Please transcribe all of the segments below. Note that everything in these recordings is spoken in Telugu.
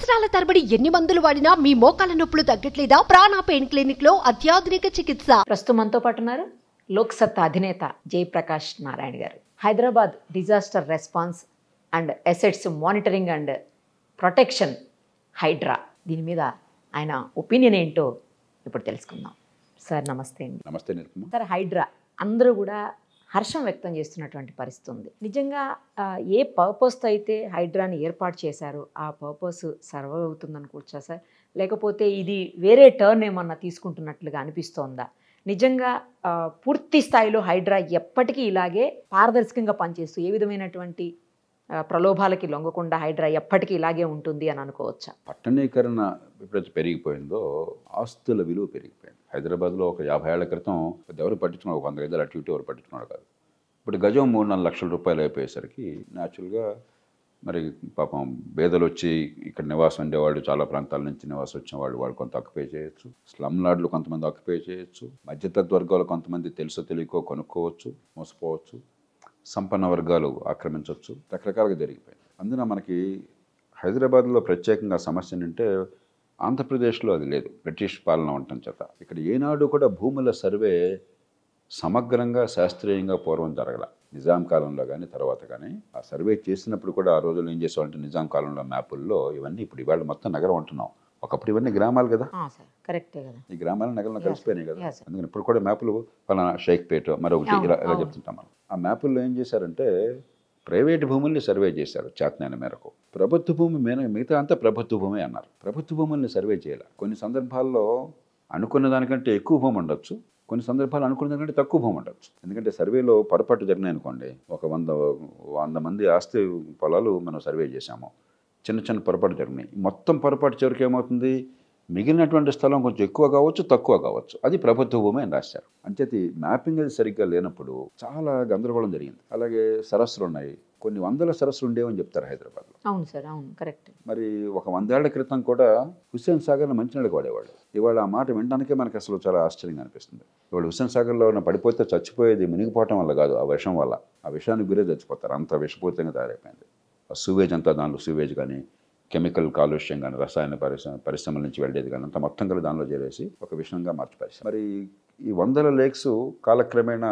సంవత్సరాల తరబడి ఎన్ని మందులు వాడినా మీ మోకాల నొప్పులు తగ్గట్లేదా? ప్రాణ పెయిన్ క్లినిక్ లో అత్యాధునిక చికిత్స. ప్రస్తుతం మనతో పాటు ఉన్నారు లోక్సత్తా అధినేత జయప్రకాష్ నారాయణ గారు. Hyderabad disaster response and assets monitoring and protection Hydra, దీని మీద ఆయన ఒపీనియన్ ఏంటో ఇప్పుడు తెలుసుకుందాం. సార్ నమస్తే అండి. నమస్తే నిర్మల. సార్, హైడ్రా అందరూ కూడా హర్షం వ్యక్తం చేస్తున్నటువంటి పరిస్థితి ఉంది. నిజంగా ఏ పర్పస్తో అయితే హైడ్రాని ఏర్పాటు చేశారో ఆ పర్పస్ సర్వ్ అవుతుంది అనుకోవచ్చా సార్? లేకపోతే ఇది వేరే టర్న్ ఏమన్నా తీసుకుంటున్నట్లుగా అనిపిస్తోందా? నిజంగా పూర్తి స్థాయిలో హైడ్రా ఎప్పటికీ ఇలాగే పారదర్శకంగా పనిచేస్తూ ఏ విధమైనటువంటి ప్రలోభాలకి లొంగకుండా హైడ్రా ఎప్పటికీ ఇలాగే ఉంటుంది అని అనుకోవచ్చా? పట్టణీకరణ ఎప్పుడైతే పెరిగిపోయిందో ఆస్తుల విలువ పెరిగిపోయింది. హైదరాబాద్లో ఒక 50 ఏళ్ల క్రితం ఎవరు పట్టించుకున్నారు, 100 గజాలు అటు ఇటు ఎవరు పట్టించుకున్నారు కాదు. ఇప్పుడు గజం 3-4 లక్షల రూపాయలు అయిపోయేసరికి న్యాచురల్గా మరి పాపం పేదలు వచ్చి ఇక్కడ నివాసం ఉండేవాళ్ళు, చాలా ప్రాంతాల నుంచి నివాసం వచ్చిన వాళ్ళు కొంత ఆక్యుపై చేయొచ్చు. స్లమ్ లాడ్లు కొంతమంది ఆక్యుపై చేయొచ్చు. మధ్యతరగతి వర్గాలు కొంతమంది తెలుసో తెలియకో కొనుక్కోవచ్చు, మోసపోవచ్చు. సంపన్న వర్గాలు ఆక్రమించవచ్చు. రకరకాలుగా జరిగిపోయింది. అందున మనకి హైదరాబాద్లో ప్రత్యేకంగా సమస్య ఏంటంటే ఆంధ్రప్రదేశ్లో అది లేదు. బ్రిటిష్ పాలన ఉండటం చేత ఇక్కడ ఏనాడు కూడా భూముల సర్వే సమగ్రంగా శాస్త్రీయంగా పూర్వం జరగల. నిజాం కాలంలో కానీ తర్వాత కానీ ఆ సర్వే చేసినప్పుడు కూడా ఆ రోజుల్లో ఏం చేసేవాళ్ళంటే నిజాం కాలంలో మ్యాపుల్లో ఇవన్నీ ఇప్పుడు ఇవాళ మొత్తం నగరం ఉంటున్నాం. ఒకప్పుడు ఇవన్నీ గ్రామాలు కదా, కరెక్టే కదా, ఈ గ్రామాలు నగరంలో కలిసిపోయినాయి కదా. అందుకని ఇప్పుడు కూడా మ్యాపులు ఫలానా షేక్పేట మరొకటి ఇలా చెప్తుంటాం మనం. ఆ మ్యాపుల్లో ఏం చేశారంటే ప్రైవేటు భూముల్ని సర్వే చేశారు చేతనైన మేరకు. ప్రభుత్వ భూమి మిగతా అంతా ప్రభుత్వ భూమి అన్నారు. ప్రభుత్వ భూముల్ని సర్వే చేయాలి. కొన్ని సందర్భాల్లో అనుకున్న దానికంటే ఎక్కువ భూమి ఉండొచ్చు, కొన్ని సందర్భాలు అనుకున్న దానికంటే తక్కువ భూమి ఉండొచ్చు. ఎందుకంటే సర్వేలో పొరపాటు జరిగినాయి అనుకోండి, ఒక 100 మంది ఆస్తి పొలాలు మనం సర్వే చేశాము, చిన్న పొరపాటు జరిగినాయి. మొత్తం పొరపాటు చివరికి ఏమవుతుంది, మిగిలినటువంటి స్థలం కొంచెం ఎక్కువ కావచ్చు, తక్కువ కావచ్చు, అది ప్రభుత్వ భూమి అని రాశారు. అంచేది మ్యాపింగ్ అది సరిగ్గా లేనప్పుడు చాలా గందరగోళం జరిగింది. అలాగే సరస్సులు ఉన్నాయి, కొన్ని వందల సరస్సులు ఉండేవని చెప్తారు హైదరాబాద్లో. అవును సార్, అవును, కరెక్ట్. మరి ఒక 100 ఏళ్ల క్రితం కూడా హుస్సేన్ సాగర్లో మంచినీళ్ళకి వాడేవాళ్ళు. ఇవాళ ఆ మాట వినడానికే మనకి అసలు చాలా ఆశ్చర్యంగా అనిపిస్తుంది. ఇవాళ హుస్సేన్ సాగర్లో పడిపోతే చచ్చిపోయేది మునిగిపోవటం వల్ల కాదు, ఆ విషం వల్ల. ఆ విషానికి గురే చచ్చిపోతారు, అంత విషపూరితంగా తయారైపోయింది. ఆ సూవేజ్ అంతా, దానిలో సూవేజ్ కానీ కెమికల్ కాలుష్యం కానీ రసాయన పరిశ్రమల నుంచి వెళ్ళేది కానీ అంతా మొత్తం కలిసి దానిలో చేరేసి ఒక విషయంగా మార్చిపరిచారు. మరి ఈ 100 లేక్స్ కాలక్రమేణా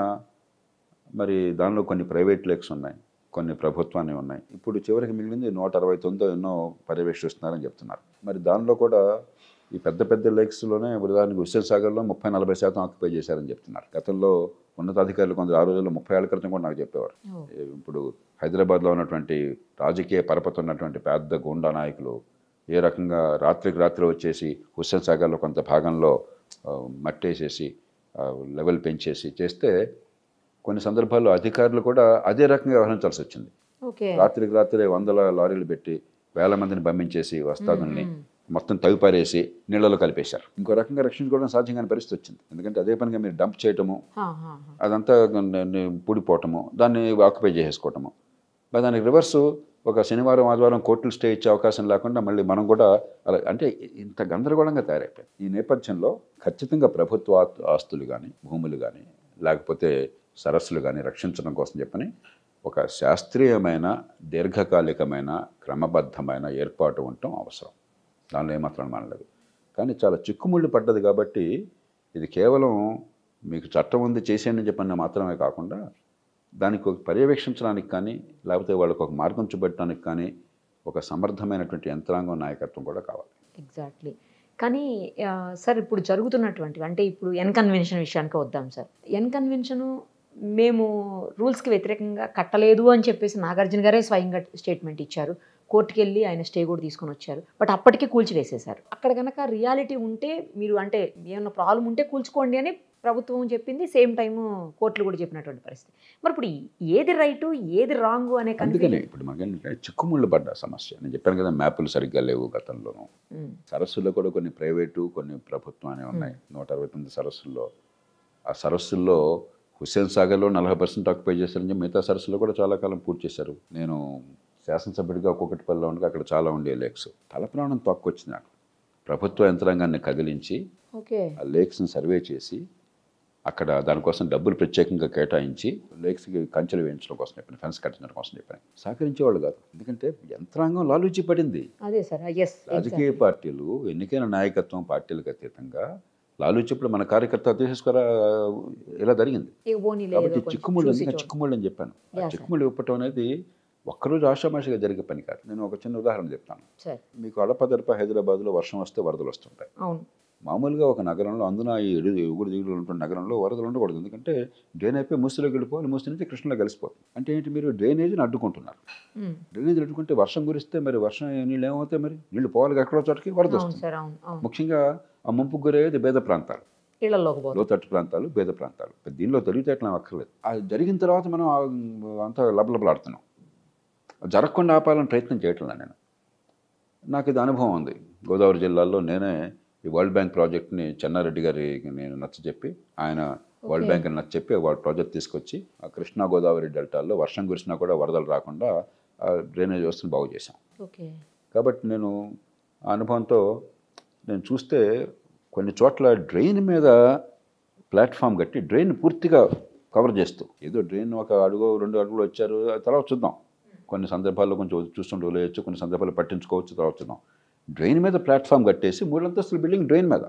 మరి దానిలో కొన్ని ప్రైవేట్ లేక్స్ ఉన్నాయి, కొన్ని ప్రభుత్వాన్ని ఉన్నాయి. ఇప్పుడు చివరికి మిగిలింది 169 ఎన్నో పర్యవేక్షిస్తున్నారని చెప్తున్నారు. మరి దానిలో కూడా ఈ పెద్ద లేక్స్లోనే ఉదాహరణకు హుస్సేన్ సాగర్లో 30-40% ఆక్యుపై చేశారని చెప్తున్నారు. గతంలో ఉన్నతాధికారులు కొందరు ఆ రోజుల్లో 30 ఏళ్ల క్రితం కూడా నాకు చెప్పేవారు. ఇప్పుడు హైదరాబాద్లో ఉన్నటువంటి రాజకీయ పరపతి ఉన్నటువంటి పెద్ద గూండా నాయకులు ఏ రకంగా రాత్రికి రాత్రి వచ్చేసి హుస్సేన్ సాగర్లో కొంత భాగంలో మట్టేసేసి లెవెల్ పెంచేసి చేస్తే కొన్ని సందర్భాల్లో అధికారులు కూడా అదే రకంగా వ్యవహరించాల్సి వచ్చింది. రాత్రికి రాత్రే 100 లారీలు పెట్టి 1000 మందిని పంపించేసి వస్తాదుల్ని మొత్తం తవ్విపారేసి నీళ్ళలో కలిపేశారు. ఇంకో రకంగా రక్షించుకోవడం సాధ్యం కాని పరిస్థితి వచ్చింది. ఎందుకంటే అదే పనిగా మీరు డంప్ చేయటము, అదంతా పూడిపోవటము, దాన్ని ఆక్యుపై చేసేసుకోవటము. దానికి రివర్సు ఒక శనివారం ఆదివారం కోర్టులు స్టే ఇచ్చే అవకాశం లేకుండా మళ్ళీ మనం కూడా అలా, అంటే ఇంత గందరగోళంగా తయారైపోయింది. ఈ నేపథ్యంలో ఖచ్చితంగా ప్రభుత్వ ఆస్తులు కానీ భూములు కానీ లేకపోతే సరస్సులు కానీ రక్షించడం కోసం చెప్పని ఒక శాస్త్రీయమైన దీర్ఘకాలికమైన క్రమబద్ధమైన ఏర్పాటు ఉండటం అవసరం. దానిలో ఏమాత్రం మానలేదు. కానీ చాలా చిక్కుముళ్ళు పడ్డది కాబట్టి ఇది కేవలం మీకు చట్టం ఉంది చేసేయండి చెప్పని మాత్రమే కాకుండా దానికి ఒక పర్యవేక్షించడానికి కానీ లేకపోతే వాళ్ళకు ఒక మార్గం చూపెట్టడానికి కానీ ఒక సమర్థమైనటువంటి యంత్రాంగం నాయకత్వం కూడా కావాలి. ఎగ్జాక్ట్లీ. కానీ సార్, ఇప్పుడు జరుగుతున్నటువంటివి అంటే ఇప్పుడు కన్వెన్షన్ విషయానికి వద్దాం సార్. కన్వెన్షను మేము రూల్స్కి వ్యతిరేకంగా కట్టలేదు అని చెప్పేసి నాగార్జున గారే స్వయంగా స్టేట్మెంట్ ఇచ్చారు. కోర్టుకి వెళ్ళి ఆయన స్టే కూడా తీసుకొని వచ్చారు. బట్ అప్పటికే కూల్చివేసేశారు. అక్కడ కనుక రియాలిటీ ఉంటే మీరు అంటే ఏమన్నా ప్రాబ్లం ఉంటే కూల్చుకోండి అని ప్రభుత్వం చెప్పింది, సేమ్ టైము కోర్టులు కూడా చెప్పినటువంటి పరిస్థితి. మరి ఇప్పుడు ఏది రైటు ఏది రాంగు అనే అందుకనే ఇప్పుడు మనకేంటంటే చిక్కుముళ్ళు పడ్డ సమస్య. నేను చెప్పాను కదా, మ్యాపులు సరిగ్గా లేవు గతంలోనూ. సరస్సుల్లో కూడా కొన్ని ప్రైవేటు కొన్ని ప్రభుత్వం అనేవి ఉన్నాయి. 169 సరస్సుల్లో ఆ సరస్సుల్లో హుస్సేన్ సాగర్లో 40% ఆక్యుపై చేశారని చెప్పి మిగతా సరస్సులో కూడా చాలా కాలం పూర్తి చేశారు. నేను శాసనసభ్యుడిగా ఒక్కొక్కటిపల్లిలో ఉండగా అక్కడ చాలా ఉండే లేక్స్. తలప్రాణం తక్కువచ్చింది నాకు. ప్రభుత్వ యంత్రాంగాన్ని కదిలించి ఆ లేక్స్ని సర్వే చేసి అక్కడ దానికోసం డబ్బులు ప్రత్యేకంగా కేటాయించి లేక్స్కి కంచెలు వేయించడం కోసం చెప్పాను, ఫెన్స్ కట్టించడం కోసం చెప్పాను. సహకరించేవాళ్ళు కాదు, ఎందుకంటే యంత్రాంగం లాలూచి పడింది. అదే సార్, ఎస్. రాజకీయ పార్టీలు, ఎన్నికైన నాయకత్వం పార్టీలకు అతీతంగా లాలూచిప్పుడు మన కార్యకర్త తీసేసుకోరా ఇలా జరిగింది. కాబట్టి చిక్కుముళ్ళు అని చెప్పాను. చిక్కుముళ్ళు ఇవ్వటం అనేది ఒక్కరోజు ఆషామాషిగా జరిగే పని కాదు. నేను ఒక చిన్న ఉదాహరణ చెప్తాను. మీకు అడపదడప హైదరాబాద్లో వర్షం వస్తే వరదలు వస్తుంటాయి. మామూలుగా ఒక నగరంలో, అందున ఈ ఎగుడు దిగుడు ఉంటున్న నగరంలో వరదలు ఉండకూడదు, ఎందుకంటే డ్రైన్ అయిపోయి మూసీలోకి వెళ్ళిపోవాలి, మూసీ నుంచి కృష్ణలో కలిసిపోతుంది. అంటే ఏంటి, మీరు డ్రైనేజీని అడ్డుకుంటున్నారు. డ్రైనేజీ అడ్డుకుంటే వర్షం కురిస్తే మరి వర్షం నీళ్ళు ఏమవుతాయి, మరి నీళ్ళు పోవాలి ఎక్కడో చోటకి, వరద వస్తుంది. ముఖ్యంగా ఆ ముంపు గురయ్యేది పేద ప్రాంతాలు, లోతట్టు ప్రాంతాలు, పేద ప్రాంతాలు. దీనిలో తెలివితేటలు అక్కర్లేదు. అది జరిగిన తర్వాత మనం అంతా లబలబలాడుతున్నాం. జరగకుండా ఆపాలని ప్రయత్నం చేయట్లా. నాకు ఇది అనుభవం ఉంది. గోదావరి జిల్లాలో నేనే ఈ వరల్డ్ బ్యాంక్ ప్రాజెక్ట్ని చెన్నారెడ్డి గారికి నేను నచ్చజెప్పి, ఆయన వరల్డ్ బ్యాంక్ అని నచ్చజెప్పి వాళ్ళ ప్రాజెక్ట్ తీసుకొచ్చి ఆ కృష్ణా గోదావరి డెల్టాల్లో వర్షం కురిసినా కూడా వరదలు రాకుండా డ్రైనేజ్ వ్యవస్థను బాగు చేశాం. కాబట్టి నేను ఆ అనుభవంతో నేను చూస్తే కొన్ని చోట్ల డ్రైన్ మీద ప్లాట్ఫామ్ కట్టి డ్రైన్ పూర్తిగా కవర్ చేస్తూ, ఏదో డ్రైన్ ఒక అడుగు 2 అడుగులు వచ్చారు తర్వాత చూద్దాం, కొన్ని సందర్భాల్లో కొంచెం చూస్తుంటూ వదిలేయచ్చు, కొన్ని సందర్భాల్లో పట్టించుకోవచ్చు, తర్వాత చూద్దాం. డ్రైన్ మీద ప్లాట్ఫామ్ కట్టేసి 3 అంతస్తుల బిల్డింగ్ డ్రైన్ మీద,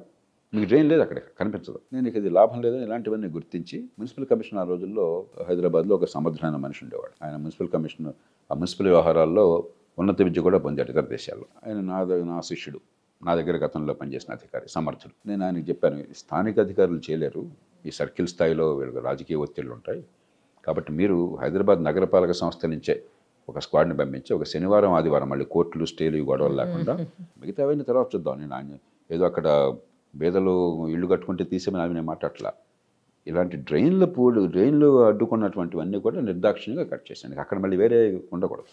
మీకు డ్రైన్ లేదు, అక్కడ కనిపించదు. నేను ఇది లాభం లేదని ఇలాంటివన్నీ గుర్తించి మున్సిపల్ కమిషన్ ఆ రోజుల్లో హైదరాబాద్లో ఒక సమర్థమైన మనిషి ఉండేవాడు. ఆయన మున్సిపల్ కమిషన్, ఆ మున్సిపల్ వ్యవహారాల్లో ఉన్నత విద్య కూడా పొందాడు ఇతర దేశాల్లో. ఆయన నా శిష్యుడు, నా దగ్గర గతంలో పనిచేసిన అధికారి, సమర్థుడు. నేను ఆయనకు చెప్పాను, స్థానిక అధికారులు చేయలేరు, ఈ సర్కిల్ స్థాయిలో వీళ్ళకి రాజకీయ ఒత్తిళ్ళు ఉంటాయి, కాబట్టి మీరు హైదరాబాద్ నగరపాలక సంస్థ నుంచే ఒక స్క్వాడ్ని పంపించి ఒక శనివారం ఆదివారం మళ్ళీ కోర్టులు స్టేలు గొడవలు లేకుండా మిగతా అవన్నీ తర్వాత చూద్దాం. నేను ఆయన ఏదో అక్కడ పేదలు ఇళ్ళు కట్టుకుంటే తీసేమని అవి నేను మాట్లాడట్లా. ఇలాంటి డ్రైన్లు అడ్డుకున్నటువంటివన్నీ కూడా నిర్దాక్షిణ్యంగా కట్ చేశాను. అక్కడ మళ్ళీ వేరే ఉండకూడదు.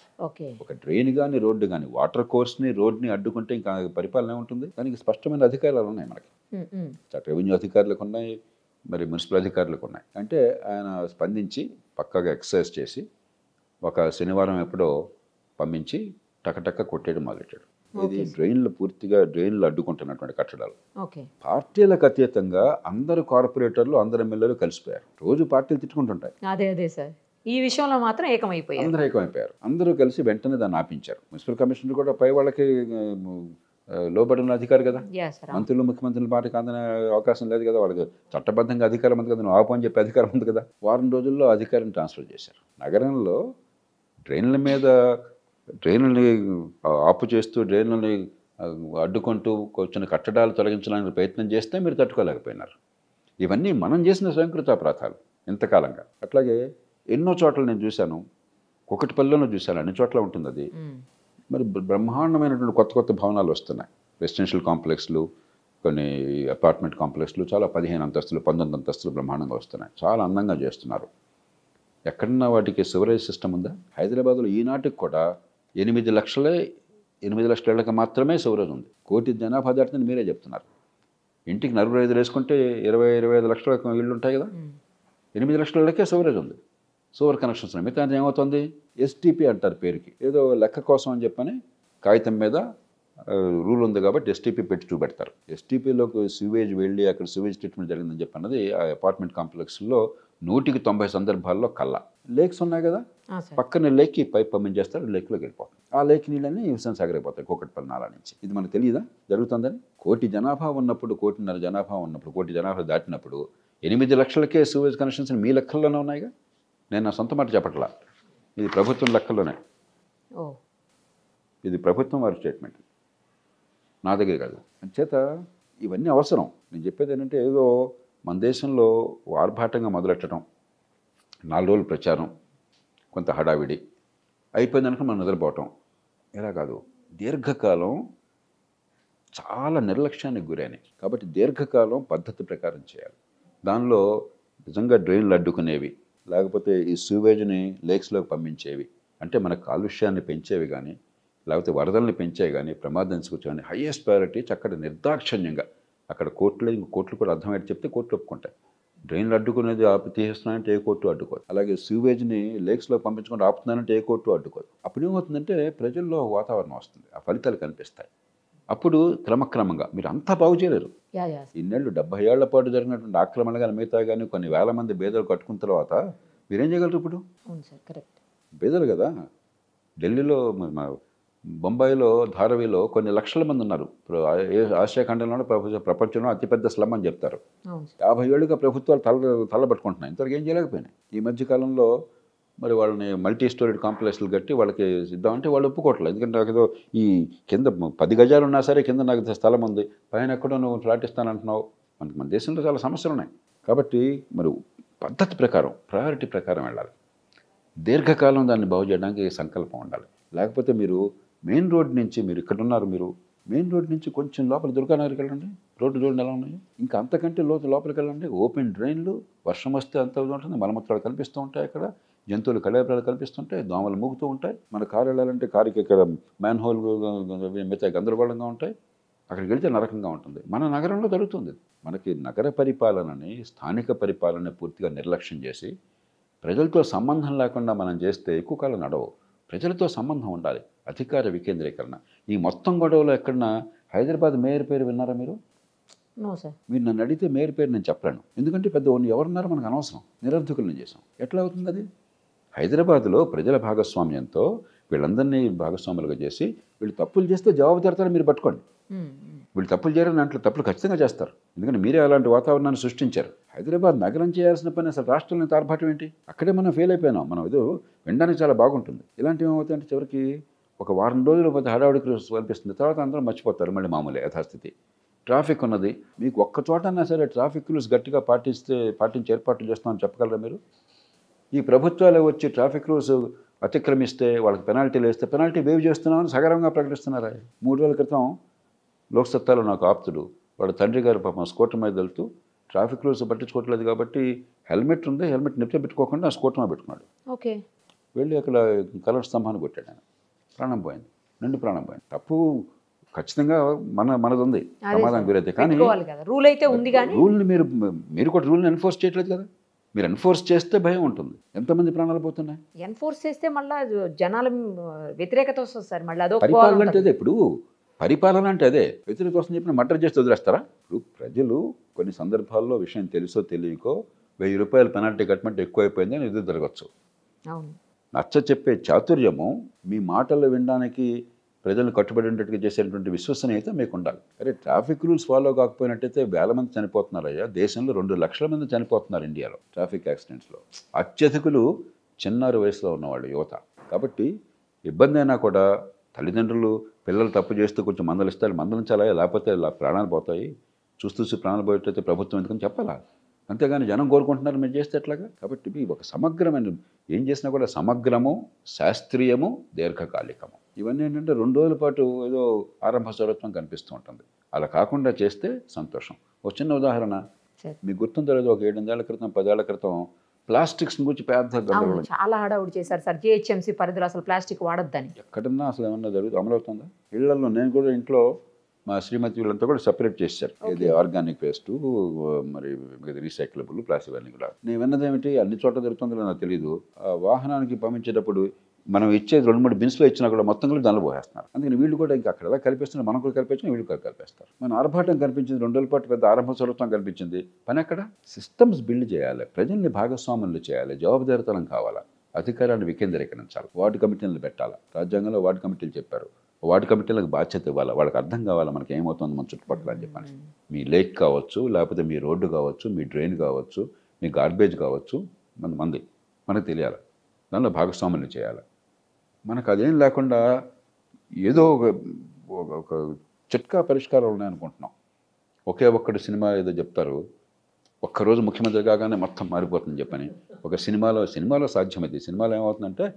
ఒక డ్రైన్ కానీ రోడ్డు కానీ, వాటర్ కోర్స్ని రోడ్ని అడ్డుకుంటే ఇంకా పరిపాలన ఉంటుంది. దానికి స్పష్టమైన అధికారాలు ఉన్నాయి మనకి. రెవెన్యూ అధికారులకు ఉన్నాయి, మరి మున్సిపల్ అధికారులకు ఉన్నాయి. అంటే ఆయన స్పందించి పక్కాగా ఎక్సర్సైజ్ చేసి ఒక శనివారం ఎప్పుడో పంపించి టకటక్క కొట్టేయడం మొదలెట్టాడు. ఇది పూర్తిగా డ్రైన్లు అడ్డుకుంటున్నటువంటి కట్టడాలు. పార్టీలకు అతీతంగా అందరు కార్పొరేటర్లు, అందరు ఎమ్మెల్యేలు కలిసిపోయారు. రోజు పార్టీలు తిట్టుకుంటుంటాయి, అదే సార్, ఈ విషయంలో మాత్రం ఏకమైపోయారు. అందరూ ఏకమైపోయారు. అందరూ కలిసి వెంటనే దాన్ని ఆపించారు. మున్సిపల్ కమిషనర్ కూడా పై వాళ్ళకి లోబడిన అధికారి కదా, మంత్రులు ముఖ్యమంత్రుల పార్టీకి అందని అవకాశం లేదు కదా, వాళ్ళకి చట్టబద్ధంగా అధికారం ఉంది కదా, నువ్వు ఆపు అని చెప్పి అధికారం ఉంది కదా. వారం రోజుల్లో అధికారిని ట్రాన్స్ఫర్ చేశారు. నగరంలో డ్రైన్లని ఆపు చేస్తూ, డ్రైన్లని అడ్డుకుంటూ వచ్చిన కట్టడాలు తొలగించడానికి ప్రయత్నం చేస్తే మీరు తట్టుకోలేకపోయినారు. ఇవన్నీ మనం చేసిన స్వయంకృతాపరాధాలు ఇంతకాలంగా. అట్లాగే ఎన్నో చోట్ల నేను చూశాను, కుకటిపల్లిలోనూ చూశాను, అన్ని చోట్ల ఉంటుంది అది. మరి బ్రహ్మాండమైనటువంటి కొత్త భవనాలు వస్తున్నాయి. రెసిడెన్షియల్ కాంప్లెక్స్లు, కొన్ని అపార్ట్మెంట్ కాంప్లెక్స్లు, చాలా 15 అంతస్తులు 19 అంతస్తులు బ్రహ్మాండంగా వస్తున్నాయి. చాలా అందంగా చేస్తున్నారు. ఎక్కడన్నా వాటికి సివరేజ్ సిస్టమ్ ఉందా? హైదరాబాద్లో ఈనాటికి కూడా 8 లక్షల ఇళ్ళకి మాత్రమే సివరేజ్ ఉంది. 1 కోటి జనాభా దాటిందని మీరే చెప్తున్నారు. ఇంటికి 45 వేసుకుంటే 20-25 లక్షల ఇళ్ళు ఉంటాయి కదా, 8 లక్షల ఇళ్ళకే సివరేజ్ ఉంది, సివర్ కనెక్షన్స్ ఉన్నాయి. మిగతా ఏమవుతుంది? ఎస్టీపీ అంటారు పేరుకి, ఏదో లెక్క కోసం అని చెప్పని కాగితం మీద రూల్ ఉంది కాబట్టి ఎస్టీపీ పెట్టి చూపెడతారు. ఎస్టీపీలోకి సివేజ్ వెళ్ళి అక్కడ సివేజ్ ట్రీట్మెంట్ జరిగిందని చెప్పన్నది ఆ అపార్ట్మెంట్ కాంప్లెక్స్లో 190 సందర్భాల్లో కల్లా. లేక్స్ ఉన్నాయి కదా, పక్కన లేక్కి పైప్ పంపించేస్తారు, లేక్లోకి వెళ్ళిపోతాయి. ఆ లేక్ నీళ్ళని హుస్సేన్ సాగర్ అయిపోతాయి కూకట్పల్లి నాలా నుంచి. ఇది మనకు తెలియదా జరుగుతుందని? 1 కోటి జనాభా ఉన్నప్పుడు, 1.5 కోటి జనాభా ఉన్నప్పుడు, 1 కోటి జనాభా దాటినప్పుడు 8 లక్షలకే సివేజ్ కనెక్షన్స్ మీ లెక్కల్లోనే ఉన్నాయిగా. నేను నా సొంత మాట చెప్పట్లా, ఇది ప్రభుత్వం లెక్కల్లోనే. ఇది ప్రభుత్వం వారి స్టేట్మెంట్, నా దగ్గర కాదు. అంచేత ఇవన్నీ అవసరం. నేను చెప్పేది ఏంటంటే, ఏదో మన దేశంలో ఆర్భాటంగా మొదలెట్టడం, 4 రోజులు ప్రచారం, కొంత హడావిడి అయిపోయిందనుక మనం నిద్రపోవటం, ఇలా కాదు. దీర్ఘకాలం చాలా నిర్లక్ష్యానికి గురైనాయి. కాబట్టి దీర్ఘకాలం పద్ధతి ప్రకారం చేయాలి. దానిలో నిజంగా డ్రైన్లు అడ్డుకునేవి, లేకపోతే ఈ సూవేజ్ని లేక్స్లోకి పంపించేవి, అంటే మన కాలుష్యాన్ని పెంచేవి కానీ, లేకపోతే వరదల్ని పెంచేవి కానీ, ప్రమాదం తీసుకొచ్చేవి, హైయెస్ట్ ప్రయారిటీ చక్కటి నిర్దాక్షిణ్యంగా అక్కడ కోర్టులు కూడా అర్థమయ్యేది చెప్తే కోర్టులు ఒప్పుకుంటాయి. డ్రైన్లు అడ్డుకునేది తీసేస్తున్నానంటే ఏ కోర్టు అడ్డుకోదు. అలాగే సూవేజ్ని లేక్స్లో పంపించకుండా ఆపుతున్నానంటే ఏ కోర్టు అడ్డుకోదు. అప్పుడు ఏమవుతుందంటే ప్రజల్లో వాతావరణం వస్తుంది, ఆ ఫలితాలు కనిపిస్తాయి. అప్పుడు క్రమక్రమంగా మీరు అంతా బాగు చేయలేరు. యా యా ఇన్నేళ్ళు 70 ఏళ్ల పాటు జరిగినటువంటి ఆక్రమణ కానీ మిగతా కానీ కొన్ని వేల మంది బేదలు కట్టుకున్న తర్వాత మీరేం చేయగలరు ఇప్పుడు? అవును సార్, కరెక్ట్. బేదలు కదా. ఢిల్లీలో బొంబాయిలో ధారావిలో కొన్ని లక్షల మంది ఉన్నారు. ఆసియా ఖండంలోనే ప్రపంచంలో అతిపెద్ద స్లమ్ అని చెప్తారు. అవును సార్. 50 ఏళ్ళుగా ప్రభుత్వాలు తలబట్టుకుంటున్నాయి, ఇంతవరకు ఏం చేయలేకపోయినాయి. ఈ మధ్యకాలంలో మరి వాళ్ళని మల్టీ స్టోరీడ్ కాంప్లెక్స్లు కట్టి వాళ్ళకి ఇద్దామంటే వాళ్ళు ఒప్పుకోవట్లేదు. ఎందుకంటే నాకు ఏదో ఈ కింద 10 గజాలు ఉన్నా సరే కింద నాకు స్థలం ఉంది, పైన ఎక్కడో నువ్వు ఫ్లాట్ ఇస్తానంటున్నావు. మన దేశంలో చాలా సమస్యలు ఉన్నాయి. కాబట్టి మరి పద్ధతి ప్రకారం, ప్రయారిటీ ప్రకారం వెళ్ళాలి. దీర్ఘకాలం దాన్ని బాగు చేయడానికి సంకల్పం ఉండాలి. లేకపోతే మీరు మెయిన్ రోడ్ నుంచి, మీరు ఇక్కడ ఉన్నారు, మీరు మెయిన్ రోడ్ నుంచి కొంచెం లోపల దుర్గానగర్కి వెళ్ళండి, రోడ్డు ఎలా ఉన్నాయి, ఇంకా అంతకంటే లోపలికి వెళ్ళండి. ఓపెన్ డ్రైన్లు, వర్షం వస్తే అంత ఉంటుంది, మలమూత్రాలు కనిపిస్తూ ఉంటాయి, అక్కడ జంతువులు కళేబరాలు కనిపిస్తుంటాయి, దోమలు మూగుతూ ఉంటాయి. మన కారు వెళ్ళాలంటే కారుకి ఇక్కడ మ్యాన్ హోల్ మిగతా గందరగోళంగా ఉంటాయి. అక్కడికి వెళ్తే నరకంగా ఉంటుంది. మన నగరంలో జరుగుతుంది. మనకి నగర పరిపాలనని, స్థానిక పరిపాలనని పూర్తిగా నిర్లక్ష్యం చేసి ప్రజలతో సంబంధం లేకుండా మనం చేస్తే ఎక్కువ కాలం నడవు. ప్రజలతో సంబంధం ఉండాలి. అధికార వికేంద్రీకరణ. ఈ మొత్తం గొడవలో ఎక్కడన్నా హైదరాబాద్ మేయర్ పేరు విన్నారా మీరు? No sir. మీరు నన్ను అడిగితే మేయర్ పేరు నేను చెప్పలేను, ఎందుకంటే పెద్ద ఎవరున్నారో మనకు అనవసరం. నిరర్ధకులను చేసాం. ఎట్లా అవుతుంది అది? హైదరాబాద్లో ప్రజల భాగస్వామ్యంతో వీళ్ళందరినీ భాగస్వాములుగా చేసి వీళ్ళు తప్పులు చేస్తే జవాబుదారితనం మీరు పట్టుకోండి. వీళ్ళు తప్పులు చేయరని దాంట్లో తప్పులు ఖచ్చితంగా చేస్తారు, ఎందుకంటే మీరే అలాంటి వాతావరణాన్ని సృష్టించారు. హైదరాబాద్ నగరం చేయాల్సిన పని అసలు రాష్ట్రంలో తారపాటం ఏంటి? అక్కడే మనం ఫెయిల్ అయిపోయినాం. మనం ఏదో వినడానికి చాలా బాగుంటుంది. ఇలాంటివి ఏమవుతాయంటే చివరికి ఒక వారం రోజులు పెద్ద హడావుడికి కల్పిస్తుంది, తర్వాత అందరూ మర్చిపోతారు, మళ్ళీ మామూలే యథాస్థితి. ట్రాఫిక్ ఉన్నది, మీకు ఒక్క చోటన్నా సరే ట్రాఫిక్ రూల్స్ గట్టిగా పాటించి ఏర్పాట్లు చేస్తామని చెప్పగలరా మీరు? ఈ ప్రభుత్వాలు వచ్చి ట్రాఫిక్ రూల్స్ అతిక్రమిస్తే వాళ్ళకి పెనాల్టీలు వేస్తే పెనాల్టీ వేవ్ చేస్తున్నామని సగర్వంగా ప్రకటిస్తున్నారా? 3 రోజుల క్రితం లోక్సత్తాలో నాకు ఆప్తుడు, వాడు తండ్రి గారు పాపం స్కూటర్ మీద వెళ్తూ ట్రాఫిక్ రూల్స్ పట్టించుకోవట్లేదు కాబట్టి హెల్మెట్ ఉంది, హెల్మెట్ నిప్పు పెట్టుకోకుండా స్కూటర్ మీద పెట్టుకున్నాడు. ఓకే. వెళ్ళి అక్కడ కరెంట్ స్తంభాన్ని కొట్టాడు ఆయన. ప్రాణం పోయింది, నిండు ప్రాణం పోయింది. తప్పు ఖచ్చితంగా మనది ఉంది, ప్రమాదం గురైతే. కానీ రూల్ అయితే ఉంది, కానీ రూల్ని మీరు కూడా రూల్ని ఎన్ఫోర్స్ చేయట్లేదు కదా. మీరు ఎన్ఫోర్స్ చేస్తే భయం ఉంటుంది. ఎంతమంది ప్రాణాలు పోతున్నాయి? ఎన్ఫోర్స్ చేస్తే మళ్ళీ జనాల వ్యతిరేకత వస్తుంది సార్. మళ్ళీ అదో పరిపాలన అంటే అదే. ఇప్పుడు పరిపాలన అంటే అదే. వ్యతిరేకత వస్తుంది చెప్పిన మర్డర్ చేసి వదిలేస్తారా? ఇప్పుడు ప్రజలు కొన్ని సందర్భాల్లో విషయం తెలుసో తెలియకో 1000 రూపాయల పెనాల్టీ కట్టమంటే ఎక్కువైపోయింది అని ఎదురు జరగచ్చు. అవును. నచ్చ చెప్పే చాతుర్యము, మీ మాటలు వినడానికి ప్రజలను కట్టుబడి ఉండేట్టుగా చేసేటువంటి విశ్వసనీయత మీకు ఉండాలి. అరే ట్రాఫిక్ రూల్స్ ఫాలో కాకపోయినట్టయితే 1000 మంది చనిపోతున్నారయ్యా. దేశంలో 2 లక్షల మంది చనిపోతున్నారు ఇండియాలో ట్రాఫిక్ యాక్సిడెంట్స్లో. అత్యధికులు చిన్నారి వయసులో ఉన్నవాళ్ళు, యువత. కాబట్టి ఇబ్బంది అయినా కూడా తల్లిదండ్రులు పిల్లలు తప్పు చేస్తూ కొంచెం మందలిస్తారు, మందలించాలా, లేకపోతే ప్రాణాలు పోతాయి. చూస్తూ ప్రాణాలు పోయేటైతే ప్రభుత్వం ఎందుకని చెప్పాలా? అంతేగాని జనం కోరుకుంటున్నారు, మీరు చేస్తే ఎట్లాగా? కాబట్టి ఒక సమగ్రమైన ఏం చేసినా కూడా సమగ్రము, శాస్త్రీయము, దీర్ఘకాలికము. ఇవన్నీ ఏంటంటే 2 రోజుల పాటు ఏదో ఆరంభ స్వరత్వం కనిపిస్తూ ఉంటుంది. అలా కాకుండా చేస్తే సంతోషం. ఒక చిన్న ఉదాహరణ మీకు గుర్తుందో లేదో, ఒక 7 ఏళ్ల క్రితం 10 ఏళ్ల క్రితం ప్లాస్టిక్స్ గురించి పెద్ద చాలా హడావుడి చేశారు సార్. జిహెచ్ఎంసీ పరిధిలో అసలు ప్లాస్టిక్ వాడొద్దని. ఎక్కడన్నా అసలు ఏమన్నా అమలవుతుందా? ఇళ్లలో నేను కూడా ఇంట్లో మా శ్రీమతి వీళ్ళంతా కూడా సెపరేట్ చేశారు. ఇది ఆర్గానిక్ వేస్ట్, మరి రీసైక్లబుల్ ప్లాస్టిక్ అన్నీ కూడా. నేను విన్నది ఏమిటి, అన్ని చోట్ల జరుగుతుందో నాకు తెలియదు. ఆ వాహనానికి పంపించేటప్పుడు మనం ఇచ్చేది 2-3 బిన్స్లో ఇచ్చినా కూడా మొత్తం కూడా దానిలో పోసేస్తున్నారు. అందుకని వీళ్ళు కూడా ఇంకా అక్కడ ఎలా కలిపేస్తున్నారు, మనం కూడా కలిపేస్తాం, వీళ్ళు కూడా కలిపేస్తారు. మన ఆర్భాటం కనిపించింది, 2 రోజుల పాటు పెద్ద ఆరంభ స్వరూపం కనిపించింది. పని అక్కడ సిస్టమ్స్ బిల్డ్ చేయాలి, ప్రజల్ని భాగస్వాములు చేయాలి, జవాబుదారితనం కావాలా, అధికారాన్ని వికేంద్రీకరించాలి, వార్డు కమిటీలను పెట్టాలి. రాజ్యాంగంలో వార్డు కమిటీలు చెప్పారు. వార్డు కమిటీలకు బాధ్యత ఇవ్వాలి, వాళ్ళకి అర్థం కావాలి మనకి ఏమవుతుంది మన చుట్టుపక్కల అని చెప్పాలి. మీ లేక్ కావచ్చు, లేకపోతే మీ రోడ్డు కావచ్చు, మీ డ్రైన్ కావచ్చు, మీ గార్బేజ్ కావచ్చు, మనకు తెలియాలి, దానిలో భాగస్వాములు చేయాలి. మనకు అదేం లేకుండా ఏదో ఒక చిట్కా పరిష్కారాలు ఉన్నాయనుకుంటున్నాం. ఒకే ఒక్కటి సినిమా ఏదో చెప్తారు, ఒక్కరోజు ముఖ్యమంత్రి కాగానే మొత్తం మారిపోతుంది చెప్పని. ఒక సినిమాలో సాధ్యమైంది. సినిమాలో ఏమవుతుందంటే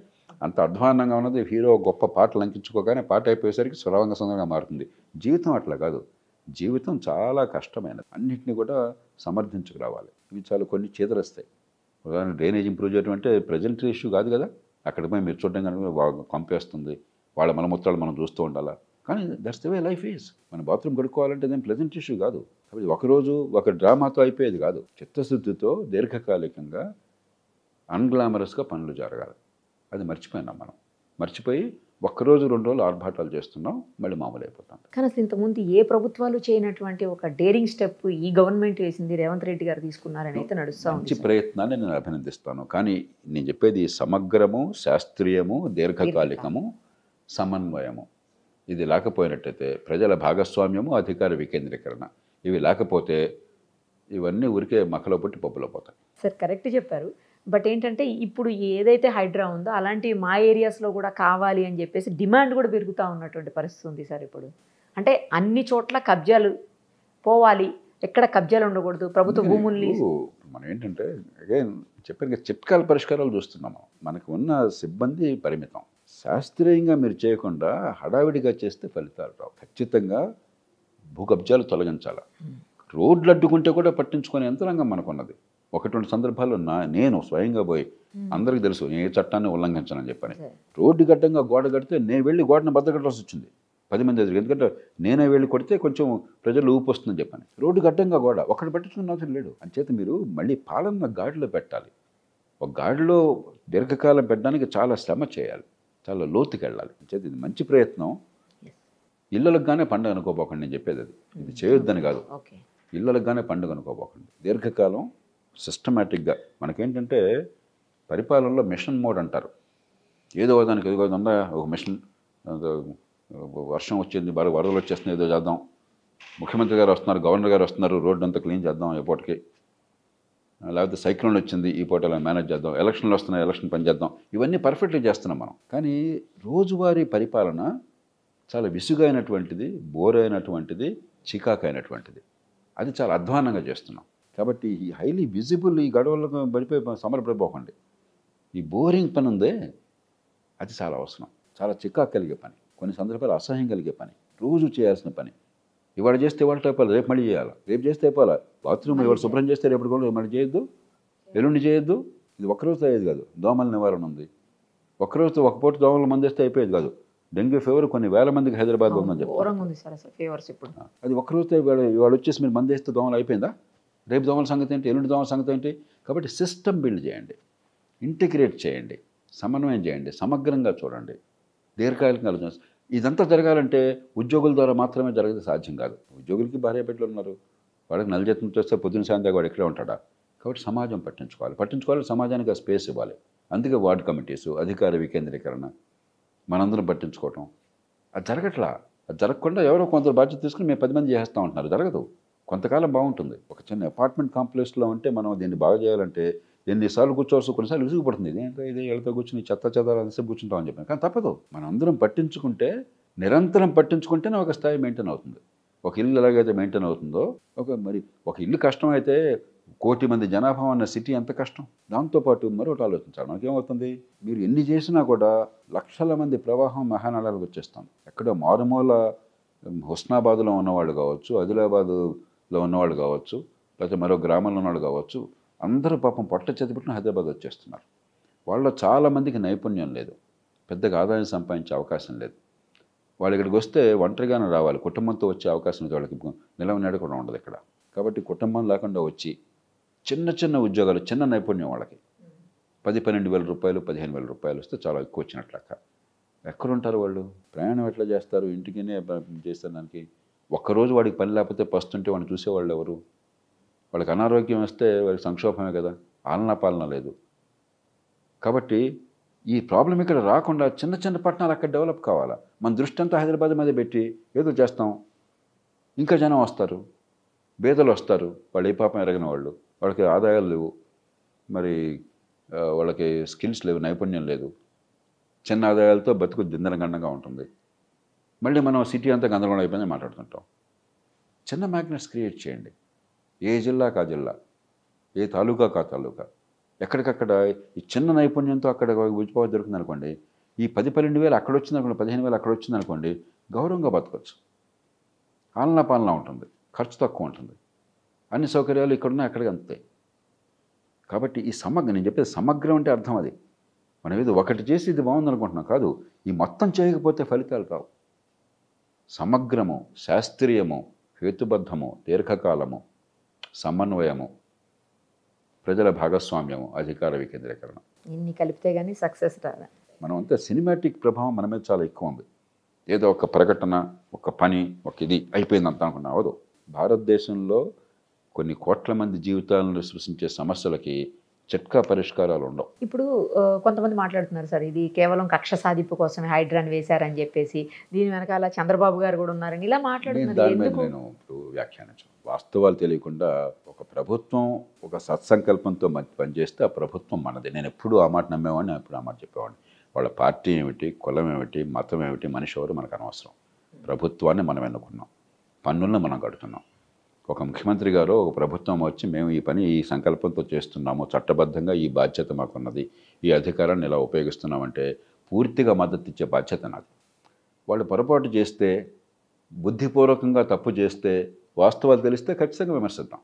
అంత అధ్వాన్నంగా ఉన్నది, హీరో గొప్ప పాటలు లంకించుకోగానే పాట అయిపోయేసరికి సులభంగా సుందరంగా మారుతుంది. జీవితం అట్లా కాదు. జీవితం చాలా కష్టమైనది. అన్నింటినీ కూడా సమర్థించుకురావాలి. ఇవి చాలా కొన్ని చేదరస్తాయి. ఉదాహరణ డ్రైనేజ్ ఇంప్రూవ్ చేయడం అంటే ప్రజెంట్ ఇష్యూ కాదు కదా. అక్కడ పోయి మీరు చూడడం కానీ పంపేస్తుంది, వాళ్ళ మలమూత్రాలు మనం చూస్తూ ఉండాలా. కానీ that's the way life is. మన బాత్రూమ్ కడుక్కోవాలంటే అదేం ప్లెజెంట్ ఇష్యూ కాదు. కాబట్టి ఒకరోజు ఒక డ్రామాతో అయిపోయేది కాదు. చిత్తశుద్ధితో దీర్ఘకాలికంగా అన్గ్లామరస్గా పనులు జరగాలి. అది మర్చిపోయినాం మనం. మర్చిపోయి ఒక్కరోజు 2 రోజులు ఆర్భాటాలు చేస్తున్నాం, మళ్ళీ మామూలు అయిపోతాం. కానీ అసలు ఇంతకుముందు ఏ ప్రభుత్వాలు చేయనటువంటి ఒక డేరింగ్ స్టెప్ ఈ గవర్నమెంట్ వేసింది, రేవంత్ రెడ్డి గారు తీసుకున్నారని అయితే నడుస్తూ ఉంది. మంచి ప్రయత్నాన్ని నేను అభినందిస్తాను. కానీ నేను చెప్పేది సమగ్రము, శాస్త్రీయము, దీర్ఘకాలికము, సమన్వయము. ఇది లేకపోయినట్టయితే ప్రజల భాగస్వామ్యము, అధికార వికేంద్రీకరణ ఇవి లేకపోతే ఇవన్నీ ఊరికే మక్కలో పుట్టి పప్పులో పోతాయి. సార్ కరెక్ట్ చెప్పారు. బట్ ఏంటంటే ఇప్పుడు ఏదైతే హైడ్రా ఉందో అలాంటి మా ఏరియాస్లో కూడా కావాలి అని చెప్పేసి డిమాండ్ కూడా పెరుగుతూ ఉన్నటువంటి పరిస్థితి ఉంది సార్. ఇప్పుడు అంటే అన్ని చోట్ల కబ్జాలు పోవాలి, ఎక్కడ కబ్జాలు ఉండకూడదు, ప్రభుత్వ భూముల్ని. మనం ఏంటంటే అగైన్ చెప్పాను, చిట్కాల పరిష్కారాలు చూస్తున్నాము. మనకు ఉన్న సిబ్బంది పరిమితం. శాస్త్రీయంగా మీరు చేయకుండా హడావిడిగా చేస్తే ఫలితాలు రావు. ఖచ్చితంగా భూ కబ్జాలు తొలగించాలి. రోడ్లు అడ్డుకుంటే కూడా పట్టించుకునే యంత్రాంగం మనకున్నది. 1-2 సందర్భాల్లో నేను స్వయంగా పోయి, అందరికీ తెలుసు ఏ చట్టాన్ని ఉల్లంఘించనని చెప్పని, రోడ్డు గడ్డంగా గోడ కడితే నేను వెళ్ళి గోడను బద్దగట్టాల్సి వచ్చింది 10 మంది ఎదురు. ఎందుకంటే నేనే వెళ్ళి కొడితే కొంచెం ప్రజలు ఊపు వస్తుందని చెప్పని. రోడ్డు గడ్డంగా గోడ ఒకటి పట్టించుకున్న అవసరం లేడు. అంచేత మీరు మళ్ళీ పాలన గాడిలో పెట్టాలి. ఒక గాడిలో దీర్ఘకాలం పెట్టడానికి చాలా శ్రమ చేయాలి, చాలా లోతుకి వెళ్ళాలి. అంచేత ఇది మంచి ప్రయత్నం. ఇళ్ళలకు గానే పండుగ అనుకోపోకండి, నేను చెప్పేది అది. ఇది చేయొద్దని కాదు, ఇళ్ళలకు గానే పండుగ అనుకోపోకండి. దీర్ఘకాలం సిస్టమేటిక్గా మనకేంటంటే పరిపాలనలో మిషన్ మోడ్ అంటారు. ఏదో దానికి ఏదో ఉందా ఒక మిషన్, వర్షం వచ్చింది, వరదలు వచ్చేస్తున్నాయి, ఏదో చేద్దాం, ముఖ్యమంత్రి గారు వస్తున్నారు, గవర్నర్ గారు వస్తున్నారు, రోడ్డు అంతా క్లీన్ చేద్దాం ఈ పూటకి, లేకపోతే సైక్లోన్ వచ్చింది ఈ పూటలో మేనేజ్ చేద్దాం, ఎలక్షన్లు వస్తున్నాయి ఎలక్షన్ పని చేద్దాం. ఇవన్నీ పర్ఫెక్ట్గా చేస్తున్నాం మనం. కానీ రోజువారీ పరిపాలన చాలా విసుగైనటువంటిది, బోరైనటువంటిది, చికాకైనటువంటిది. అది చాలా అధ్వానంగా చేస్తున్నాం. కాబట్టి ఈ హైలీ విజిబుల్ ఈ గడవలకు పడిపోయి సమరపడిపోకండి. ఈ బోరింగ్ పని ఉందే అది చాలా అవసరం. చాలా చికాకు కలిగే పని, కొన్ని సందర్భాలు అసహ్యం కలిగే పని, రోజు చేయాల్సిన పని. ఇవాళ చేస్తే ఇవాళ అయిపోవాలి, రేపు మళ్ళీ చేయాలి, రేపు చేస్తే అయిపోవాలి. బాత్రూమ్ ఇవాళ శుభ్రం చేస్తే రేపు కూడా మళ్ళీ చేయొద్దు, ఎల్లుండి చేయొద్దు. ఇది ఒక్కరోజుతో అయ్యేది కాదు. దోమల నివారణ ఉంది, ఒక్కరోజుతో ఒక పూట దోమలు మందేస్తే అయిపోయేది కాదు. డెంగ్యూ ఫీవర్ కొన్ని వేల మందికి హైదరాబాద్లో ఉందని చెప్పారు. అది ఒక్కరోజుతో ఇవాళ వచ్చేసి మీరు మందేస్తే దోమలు అయిపోయిందా? రేపు దోమల సంగతి ఏంటి, ఎల్లుండి దోమల సంగతి ఏంటి? కాబట్టి సిస్టమ్ బిల్డ్ చేయండి, ఇంటిగ్రేట్ చేయండి, సమన్వయం చేయండి, సమగ్రంగా చూడండి, దీర్ఘకాలికంగా ఆలోచన. ఇదంతా జరగాలంటే ఉద్యోగుల ద్వారా మాత్రమే జరగదు, సాధ్యం కాదు. ఉద్యోగులకి భార్య బిడ్డలు ఉన్నారు, వాళ్ళకి నెల జీతం చేస్తే పొద్దున సాయంత్రం వాడు ఇక్కడే ఉంటాడా? కాబట్టి సమాజం పట్టించుకోవాలి, సమాజానికి ఆ స్పేస్ ఇవ్వాలి. అందుకే వార్డు కమిటీసు, అధికార వికేంద్రీకరణ, మనందరం పట్టించుకోవటం అది జరగట్లా. అది జరగకుండా ఎవరో కొందరు బాధ్యత తీసుకుని మేము 10 మంది చేస్తూ ఉంటున్నారు. జరగదు. కొంతకాలం బాగుంటుంది. ఒక చిన్న అపార్ట్మెంట్ కాంప్లెక్స్లో ఉంటే మనం దీన్ని బాగా చేయాలంటే ఎన్నిసార్లు కూర్చోవచ్చు, కొన్నిసార్లు విసుగుపడుతుంది. ఇదేంటో ఇదే ఎళ్ళతో కూర్చుని చెత్త అంతసేపు కూర్చుంటామని చెప్పాను. కానీ తప్పదు. మనం అందరం పట్టించుకుంటే, నిరంతరం పట్టించుకుంటేనే ఒక స్థాయి మెయింటైన్ అవుతుంది. ఒక ఇల్లు ఎలాగైతే మెయింటైన్ అవుతుందో ఒక ఇల్లు కష్టం అయితే 1 కోటి మంది జనాభా ఉన్న సిటీ ఎంత కష్టం. దాంతోపాటు మరొకటి ఆలోచించాలి. మనకేమవుతుంది, మీరు ఎన్ని చేసినా కూడా లక్షల మంది ప్రవాహం మహానగరాలకు వచ్చేస్తాం. ఎక్కడో మారుమూల హుస్నాబాద్లో ఉన్నవాళ్ళు కావచ్చు, ఆదిలాబాద్లో ఉన్నవాళ్ళు కావచ్చు, లేకపోతే మరో గ్రామంలో ఉన్నవాళ్ళు కావచ్చు, అందరూ పాపం పొట్ట చేతిపెట్టుకుని హైదరాబాద్ వచ్చేస్తున్నారు. వాళ్ళలో చాలామందికి నైపుణ్యం లేదు, పెద్దగా ఆదాయం సంపాదించే అవకాశం లేదు. వాళ్ళు ఇక్కడికి వస్తే ఒంటరిగానే రావాలి, కుటుంబంతో వచ్చే అవకాశం లేదు. వాళ్ళకి నిలవనేడ కూడా ఉండదు ఇక్కడ. కాబట్టి కుటుంబం లేకుండా వచ్చి చిన్న చిన్న ఉద్యోగాలు, చిన్న నైపుణ్యం వాళ్ళకి 10-12 వేల రూపాయలు, 15 వేల రూపాయలు వస్తే చాలా ఎక్కువ వచ్చినట్లు లెక్క. ఎక్కడుంటారు వాళ్ళు? ప్రయాణం ఎట్లా చేస్తారు? ఇంటికినే చేస్తారు. దానికి ఒక్కరోజు వాడికి పని లేకపోతే పస్తుంటే వాడిని చూసేవాళ్ళు ఎవరు? వాళ్ళకి అనారోగ్యం వస్తే వాళ్ళకి సంక్షోభమే కదా, ఆలనా పాలన లేదు. కాబట్టి ఈ ప్రాబ్లం ఇక్కడ రాకుండా చిన్న చిన్న పట్టణాలు అక్కడ డెవలప్ కావాలా. మన దృష్టి అంతా హైదరాబాద్ మీద పెట్టి ఏదో చేస్తాం, ఇంకా జనం వస్తారు, బేదలు వస్తారు, వాళ్ళు ఏ పాపం ఎరగిన వాళ్ళు, వాళ్ళకి ఆదాయాలు లేవు, మరి వాళ్ళకి స్కిల్స్ లేవు, నైపుణ్యం లేదు, చిన్న ఆదాయాలతో బతుకు దిందరగండంగా ఉంటుంది. మళ్ళీ మనం సిటీ అంతా గందరగోళం అయిపోయిందని మాట్లాడుతుంటాం. చిన్న మ్యాగ్నెట్స్ క్రియేట్ చేయండి. ఏ జిల్లాకు ఆ జిల్లా, ఏ తాలూకాకు ఆ తాలూకా, ఎక్కడికక్కడ ఈ చిన్న నైపుణ్యంతో అక్కడ ఉద్యోగం దొరుకుతుంది అనుకోండి. ఈ 10-12 వేలు అక్కడ వచ్చింది అనుకోండి, 15 వేలు అక్కడ వచ్చింది అనుకోండి, గౌరవంగా బతకచ్చు. ఆలనా పాలన ఉంటుంది, ఖర్చు తక్కువ ఉంటుంది, అన్ని సౌకర్యాలు ఇక్కడున్నా అక్కడికి అందుతాయి. కాబట్టి ఈ నేను చెప్పేది సమగ్రం అంటే అర్థం అది. మనం ఏదో ఒకటి చేసి ఇది బాగుంది అనుకుంటున్నాం కాదు. ఈ మొత్తం చేయకపోతే ఫలితాలు రావు. సమగ్రము, శాస్త్రీయము, హేతుబద్ధము, దీర్ఘకాలము, సమన్వయము, ప్రజల భాగస్వామ్యము, అధికార వికేంద్రీకరణ, ఇన్ని కలిపితే కానీ సక్సెస్ రాదా? మనం అంతా సినిమాటిక్ ప్రభావం మన మీద చాలా ఎక్కువ ఉంది. ఏదో ఒక ప్రకటన, ఒక పని, ఒక ఇది అయిపోయిందంత అనుకున్నా అవదు. భారతదేశంలో కొన్ని కోట్ల మంది జీవితాలను సృష్టించే సమస్యలకి చిట్కా పరిష్కారాలు ఉండవు. ఇప్పుడు కొంతమంది మాట్లాడుతున్నారు సార్, ఇది కేవలం కక్ష సాధింపు కోసమే హైడ్రాన్ వేశారని చెప్పేసి, దీని వెనకాల చంద్రబాబు గారు కూడా ఉన్నారని ఇలా మాట్లాడుతున్నారు. దాని మీద ఎందుకు? నేను ఇప్పుడు వ్యాఖ్యానించను. వాస్తవాలు తెలియకుండా ఒక ప్రభుత్వం ఒక సత్సంకల్పంతో పనిచేస్తే ఆ ప్రభుత్వం మనది. నేను ఎప్పుడు ఆ మాట నమ్మేవాడిని, ఎప్పుడు ఆ మాట చెప్పేవాడిని. వాళ్ళ పార్టీ ఏమిటి, కులం ఏమిటి, మతం ఏమిటి, మనిషి ఎవరు మనకు అనవసరం. ప్రభుత్వాన్ని మనం ఎన్నుకున్నాం, పన్నులను మనం కడుతున్నాం. ఒక ముఖ్యమంత్రి గారు, ఒక ప్రభుత్వం వచ్చి మేము ఈ పని ఈ సంకల్పంతో చేస్తున్నాము, చట్టబద్ధంగా ఈ బాధ్యత మాకున్నది, ఈ అధికారాన్ని ఇలా ఉపయోగిస్తున్నామంటే పూర్తిగా మద్దతు ఇచ్చే బాధ్యత నాది. వాళ్ళు పొరపాటు చేస్తే, బుద్ధిపూర్వకంగా తప్పు చేస్తే, వాస్తవాలు తెలిస్తే ఖచ్చితంగా విమర్శిద్దాం.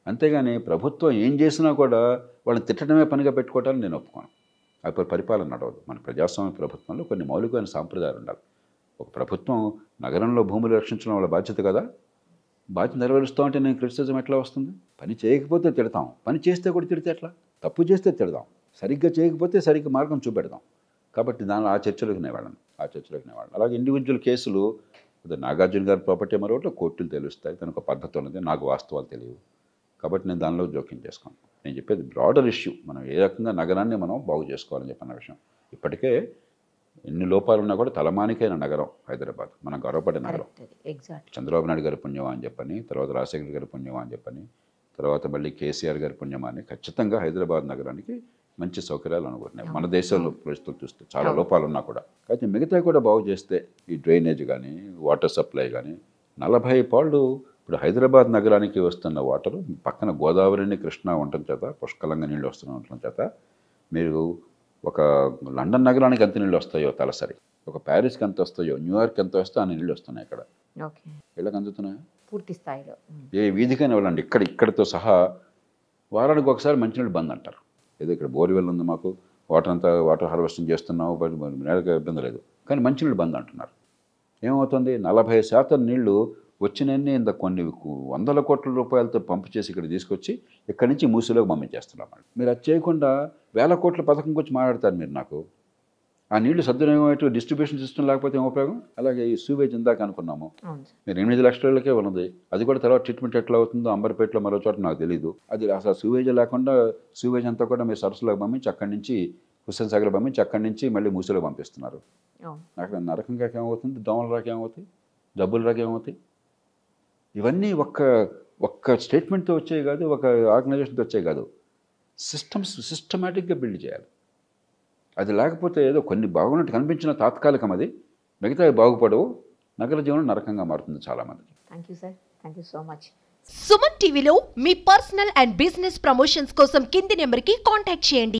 అంతేగాని ప్రభుత్వం ఏం చేసినా కూడా వాళ్ళని తిట్టడమే పనిగా పెట్టుకోవటాన్ని నేను ఒప్పుకోను. అప్పుడు పరిపాలన నడవదు. మన ప్రజాస్వామ్య ప్రభుత్వంలో కొన్ని మౌలికమైన సాంప్రదాయాలు ఉండాలి. ఒక ప్రభుత్వం నగరంలో భూములు రక్షించడం వాళ్ళ బాధ్యత కదా, బాధ్యత నెరవేరుస్తూ ఉంటే నేను క్రిటిసిజం ఎట్లా వస్తుంది? పని చేయకపోతే తిడతాం, పని చేస్తే కూడా తిడితే ఎట్లా? తప్పు చేస్తే తిడదాం, సరిగ్గా చేయకపోతే సరిగ్గా మార్గం చూపెడదాం. కాబట్టి ఆ చర్చలకు నేను వాళ్ళను. అలాగే ఇండివిజువల్ కేసులు, నాగార్జున గారి ప్రాపర్టీ మరొకటి కోర్టులు తెలుస్తాయి, తనకు ఒక పద్ధతి ఉన్నది, నాకు వాస్తవాలు తెలియవు. కాబట్టి నేను దానిలో జోక్యం చేసుకోను. నేను చెప్పేది బ్రాడర్ ఇష్యూ, మనం ఏ రకంగా నగరాన్ని మనం బాగు చేసుకోవాలని చెప్పిన విషయం. ఇప్పటికే ఎన్ని లోపాలు ఉన్నా కూడా తలమానికైన నగరం హైదరాబాద్, మనం గర్వపడే నగరం. చంద్రబాబు నాయుడు గారి పుణ్యమా అని చెప్పని, తర్వాత రాజశేఖర్ గారి పుణ్యమా అని చెప్పని, తర్వాత మళ్ళీ కేసీఆర్ గారి పుణ్యమా అని ఖచ్చితంగా హైదరాబాద్ నగరానికి మంచి సౌకర్యాలు అనుకుంటున్నాయి. మన దేశంలో పరిస్థితులు చూస్తే చాలా లోపాలు ఉన్నా కూడా, అయితే మిగతా కూడా బాగు చేస్తే ఈ డ్రైనేజ్ కానీ, వాటర్ సప్లై కానీ, 40 పాళ్ళు ఇప్పుడు హైదరాబాద్ నగరానికి వస్తున్న వాటరు పక్కన గోదావరిని, కృష్ణా ఉండటం చేత, పుష్కలంగా నీళ్ళు వస్తున్న ఉండటం చేత, మీరు ఒక లండన్ నగరానికి ఎంత నీళ్ళు వస్తాయో తలసరి, ఒక ప్యారిస్కి ఎంత వస్తాయో, న్యూయార్క్ ఎంత వస్తాయో అన్ని నీళ్ళు వస్తున్నాయి. ఇక్కడ ఇళ్ళకి అందుతున్నాయి పూర్తి స్థాయిలో. ఏ వీధికైనా వెళ్ళండి, ఇక్కడితో సహా వారానికి ఒకసారి మంచినీళ్ళు బంద్ అంటారు. ఏదో ఇక్కడ బోర్వెల్ ఉంది, మాకు వాటర్ హార్వెస్టింగ్ చేస్తున్నాము, నేలకు ఇబ్బంది లేదు, కానీ మంచినీళ్ళు బంద్ అంటున్నారు. ఏమవుతుంది? 40% నీళ్లు వచ్చినన్ని ఇంత కొన్ని వందల కోట్ల రూపాయలతో పంపు చేసి ఇక్కడ తీసుకొచ్చి ఇక్కడి నుంచి మూసీలోకి పంపించేస్తున్నాం. మీరు అది చేయకుండా 1000 కోట్ల పథకం గురించి మాట్లాడతారు మీరు. నాకు ఆ నీళ్లు సద్వినియోగం డిస్ట్రిబ్యూషన్ సిస్టమ్ లేకపోతే ఏం ఉపయోగం? అలాగే ఈ సూవేజ్ ఇందాక అనుకున్నాము, మీరు 8 లక్షలకే ఉన్నది, అది కూడా తర్వాత ట్రీట్మెంట్ ఎట్లా అవుతుందో అంబర్పేటలో మరో చోట నాకు తెలియదు. అది అసలు సూవేజ్ లేకుండా సూవేజ్ అంతా కూడా మీరు సరస్సులోకి పంపించి అక్కడి నుంచి హుస్సేన్ సాగర్ పంపించి అక్కడి నుంచి మళ్ళీ మూసీలోకి పంపిస్తున్నారు. అక్కడ నరకంగా ఏమవుతుంది? దోమల రాక ఏమవుతాయి? జబ్బుల రాక ఏమవుతాయి? ఇవన్నీ ఒక్క స్టేట్మెంట్తో వచ్చాయి కాదు, ఒక ఆర్గనైజేషన్తో వచ్చాయి కాదు, సిస్టమేటిక్గా బిల్డ్ చేయాలి. అది లేకపోతే ఏదో కొన్ని బాగున్నట్టు కనిపించిన తాత్కాలికం, అది మిగతా బాగుపడవు, నగర జీవనం నరకంగా మారుతుంది చాలామందికి. Thank you sir, thank you so much. Suman టీవీలో మీ పర్సనల్ అండ్ బిజినెస్ ప్రమోషన్స్ కోసం కింది నెంబర్కి కాంటాక్ట్ చేయండి.